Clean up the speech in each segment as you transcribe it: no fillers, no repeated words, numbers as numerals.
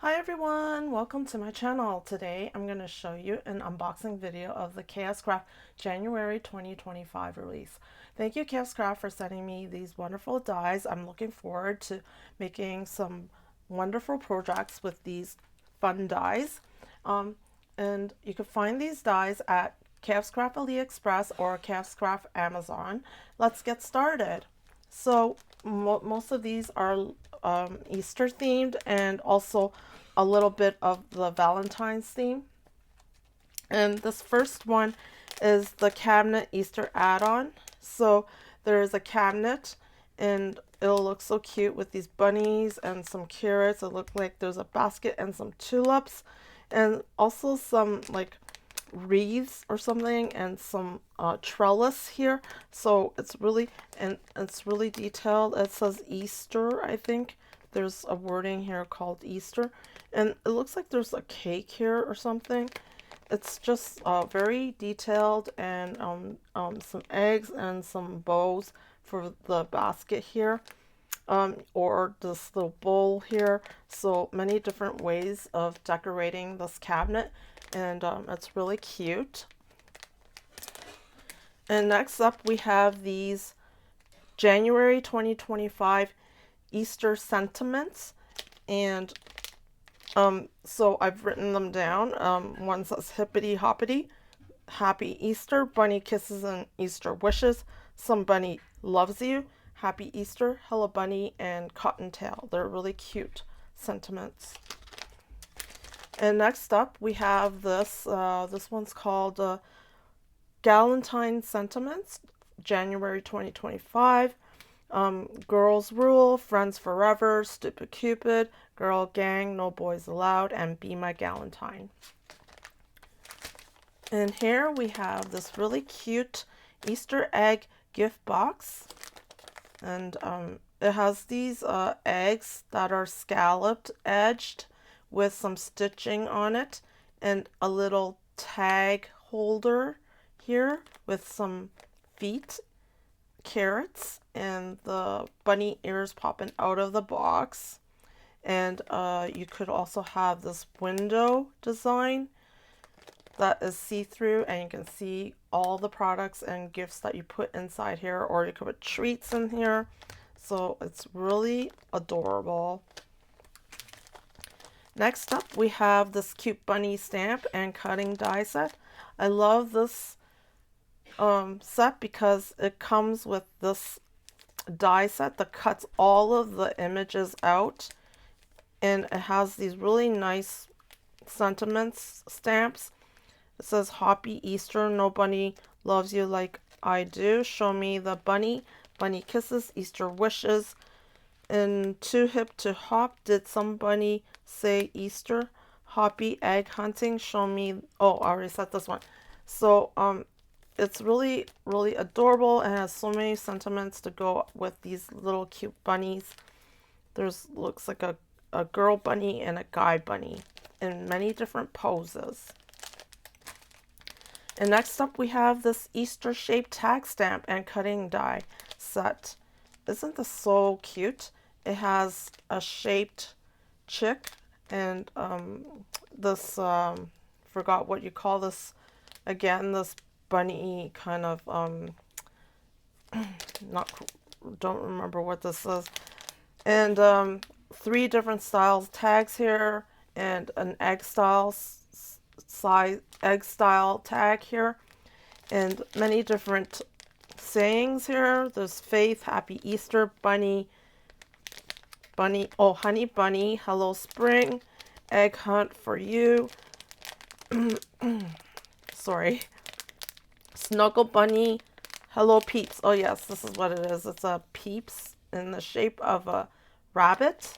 Hi everyone, welcome to my channel. Today I'm going to show you an unboxing video of the KSCRAFT January 2025 release. Thank you KSCRAFT for sending me these wonderful dies. I'm looking forward to making some wonderful projects with these fun dies. And you can find these dies at KSCRAFT Aliexpress or KSCRAFT Amazon. Let's get started. So most of these are Easter themed and also a little bit of the Valentine's theme. And this first one is the cabinet Easter add-on. So there's a cabinet and it'll look so cute with these bunnies and some carrots. It looks like there's a basket and some tulips and also some like wreaths or something and some trellis here. So it's really detailed. It says Easter, I think. There's a wording here called Easter, and it looks like there's a cake here or something. It's just very detailed, and some eggs and some bows for the basket here, or this little bowl here. So many different ways of decorating this cabinet, and it's really cute. And next up we have these January 2025 Easter sentiments, and so I've written them down. One says hippity hoppity, happy Easter, bunny kisses and Easter wishes, some bunny loves you, happy Easter, hello bunny, and cottontail. They're really cute sentiments. And next up we have this this one's called Galentine Sentiments, January 2025. Girls rule, friends forever, stupid Cupid, girl gang, no boys allowed, and be my galentine. And here we have this really cute Easter egg gift box, and it has these eggs that are scalloped edged with some stitching on it, and a little tag holder here with some feet, carrots, and the bunny ears popping out of the box. And you could also have this window design that is see-through, and you can see all the products and gifts that you put inside here, or you could put treats in here. So it's really adorable. Next up we have this cute bunny stamp and cutting die set. I love this set because it comes with this die set that cuts all of the images out, and it has these really nice sentiments stamps. It says happy Easter, no bunny loves you like I do, show me the bunny, bunny kisses, Easter wishes, and too hip to hop, did somebody say Easter, happy egg hunting, show me, oh I already said this one. So it's really adorable and has so many sentiments to go with these little cute bunnies. There's looks like a girl bunny and a guy bunny in many different poses. And next up we have this Easter shaped tag stamp and cutting die set. Isn't this so cute? It has a shaped chick and this forgot what you call this again, this bunny kind of don't remember what this is, and 3 different styles tags here, and an egg style tag here, and many different sayings here. There's faith, happy Easter, bunny, oh honey bunny, hello spring, egg hunt for you, sorry, snuggle bunny, hello peeps. Oh yes, this is what it is. It's a peeps in the shape of a rabbit.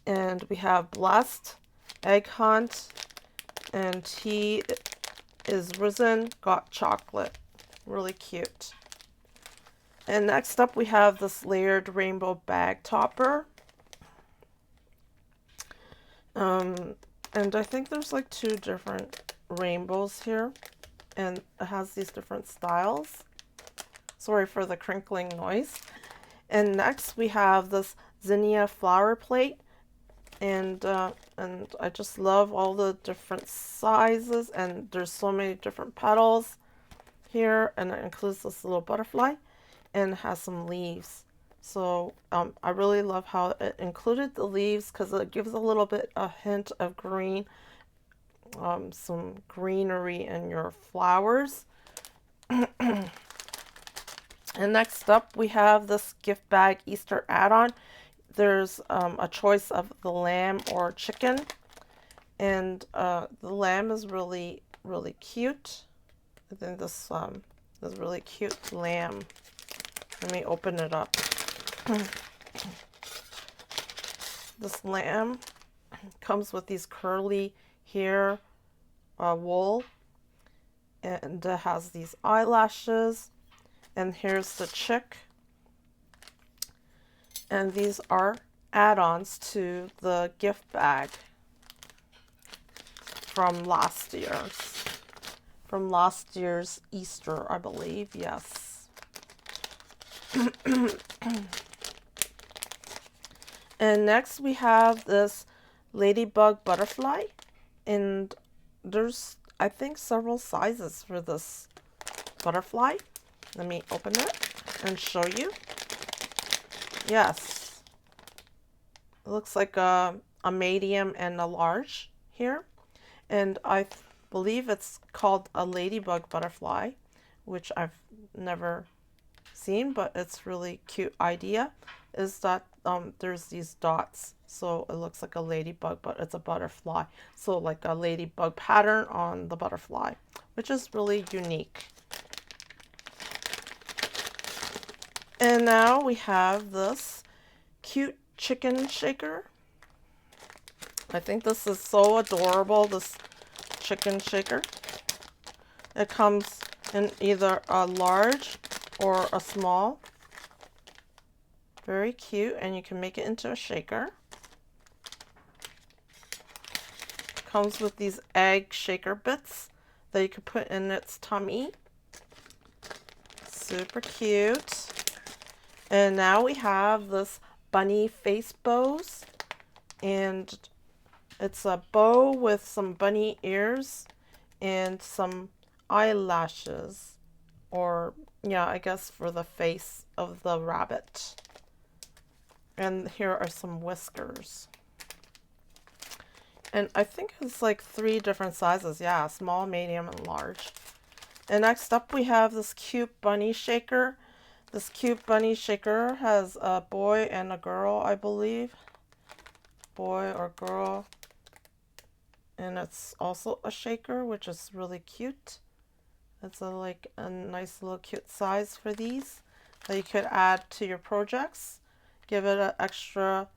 And we have blessed, egg hunt, and he is risen, got chocolate. Really cute. And next up we have this layered rainbow bag topper. And I think there's like 2 different rainbows here, and it has these different styles. Sorry for the crinkling noise. And next we have this Zenia flower plate And I just love all the different sizes, and there's so many different petals here, and it includes this little butterfly and has some leaves. So I really love how it included the leaves because it gives a little bit a hint of green, some greenery in your flowers. And next up we have this gift bag Easter add-on. There's a choice of the lamb or chicken, and the lamb is really cute. I think this is really cute lamb. Let me open it up. This lamb comes with these curly hair wool, and it has these eyelashes. And here's the chick. And these are add-ons to the gift bag from last year's Easter, I believe. Yes. And next we have this Ladybug Butterfly, and there's, I think, several sizes for this butterfly. Let me open it and show you. Yes, it looks like a medium and a large here, and I believe it's called a Ladybug Butterfly, which I've never seen, but it's really cute idea is that there's these dots, so it looks like a ladybug, but it's a butterfly, so like a ladybug pattern on the butterfly, which is really unique. And now we have this cute chicken shaker. I think this is so adorable, this chicken shaker. It comes in either a large or a small. Very cute, and you can make it into a shaker. Comes with these egg shaker bits that you can put in its tummy. Super cute. And now we have this bunny face bows, and it's a bow with some bunny ears and some eyelashes, or yeah, I guess for the face of the rabbit. And here are some whiskers. And I think it's like 3 different sizes. Yeah, small, medium, and large. And next up we have this cute bunny shaker. This cute bunny shaker has a boy and a girl, I believe. Boy or girl. And it's also a shaker, which is really cute. It's like a nice little cute size for these that you could add to your projects. Give it an extra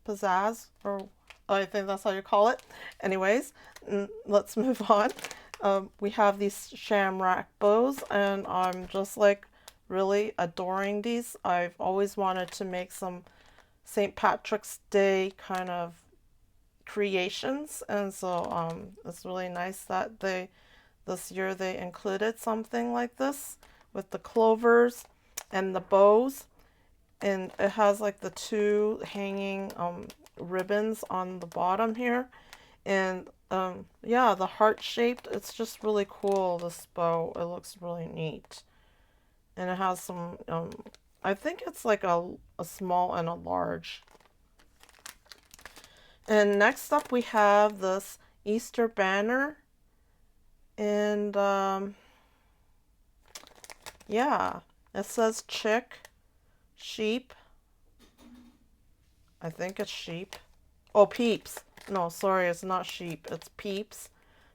pizzazz, or I think that's how you call it. Anyways, let's move on. We have these Shamrock Bows, and I'm just like really adoring these. I've always wanted to make some St. Patrick's Day kind of creations, and so it's really nice that this year they included something like this with the clovers and the bows, and it has like the 2 hanging ribbons on the bottom here, and yeah, the heart shaped. It's just really cool, this bow. It looks really neat, and it has some I think it's like a small and a large. And next up we have this Easter banner, and yeah, it says chick, sheep. I think it's sheep. Oh, peeps. No, sorry, it's not sheep. It's peeps.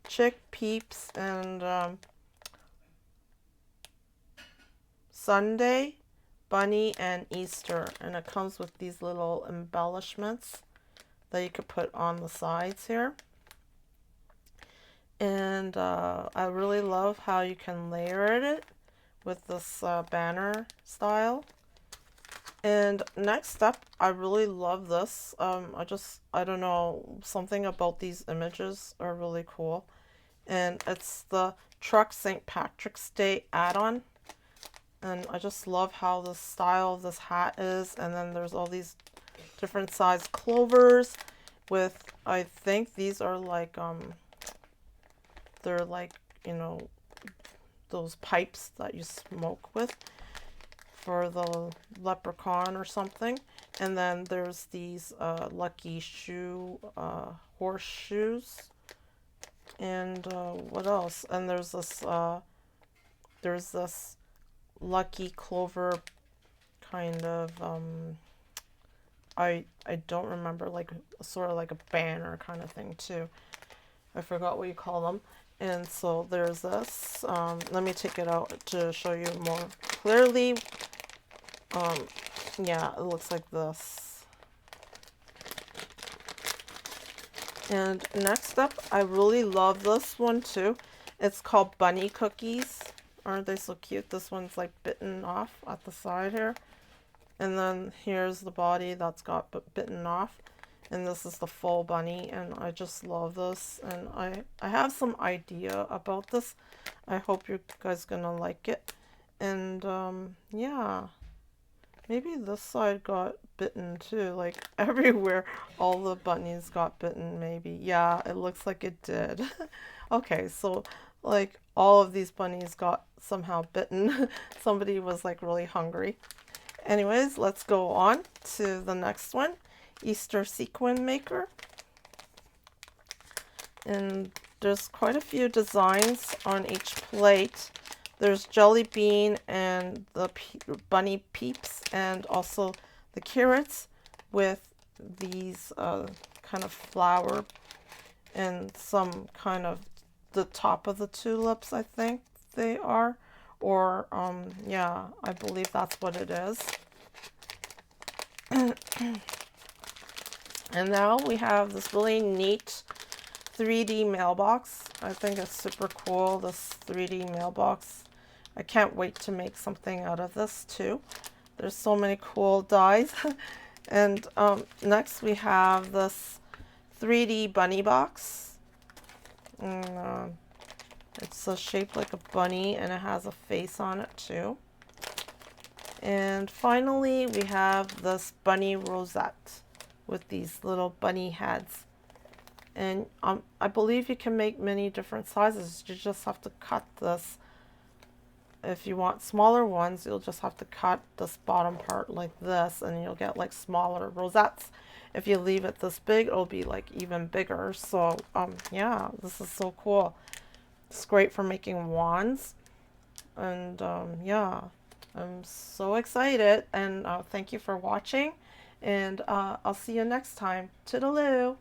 Chick, peeps, and Sunday, bunny, and Easter. And it comes with these little embellishments that you could put on the sides here. And I really love how you can layer it with this banner style. And next up, I really love this. I don't know, something about these images are really cool. And it's the Truck St. Patrick's Day add-on. And I just love how the style of this hat is. And then there's all these different size clovers with, I think these are like, they're like, you know, those pipes that you smoke with for the leprechaun or something. And then there's these lucky shoe horseshoes. And what else? And there's this lucky clover kind of I don't remember, like sort of like a banner kind of thing too. I forgot what you call them. And so there's this. Let me take it out to show you more clearly. Yeah, it looks like this. And next up, I really love this one too. It's called Bunny Cookies. Aren't they so cute? This one's like bitten off at the side here. And then here's the body that's got bitten off. And this is the full bunny, and I just love this. And I have some idea about this. I hope you guys gonna like it. And yeah, maybe this side got bitten too, like everywhere. All the bunnies got bitten, maybe. Yeah, it looks like it did. Okay, so like all of these bunnies got somehow bitten. Somebody was like really hungry. Anyways, let's go on to the next one. Easter sequin maker. And there's quite a few designs on each plate. There's jelly bean and the bunny peeps, and also the carrots with these kind of flower and some kind of the top of the tulips, I think they are. Or yeah, I believe that's what it is. And now we have this really neat 3D mailbox. I think it's super cool, this 3D mailbox. I can't wait to make something out of this too. There's so many cool dies. And next we have this 3D bunny box. And, it's shaped like a bunny, and it has a face on it too. And finally we have this bunny rosette with these little bunny heads. And I believe you can make many different sizes. You just have to cut this. If you want smaller ones, you'll just have to cut this bottom part like this, and you'll get like smaller rosettes. If you leave it this big, it'll be like even bigger. So yeah, this is so cool. It's great for making wands. And yeah, I'm so excited. And thank you for watching. And I'll see you next time. Toodaloo.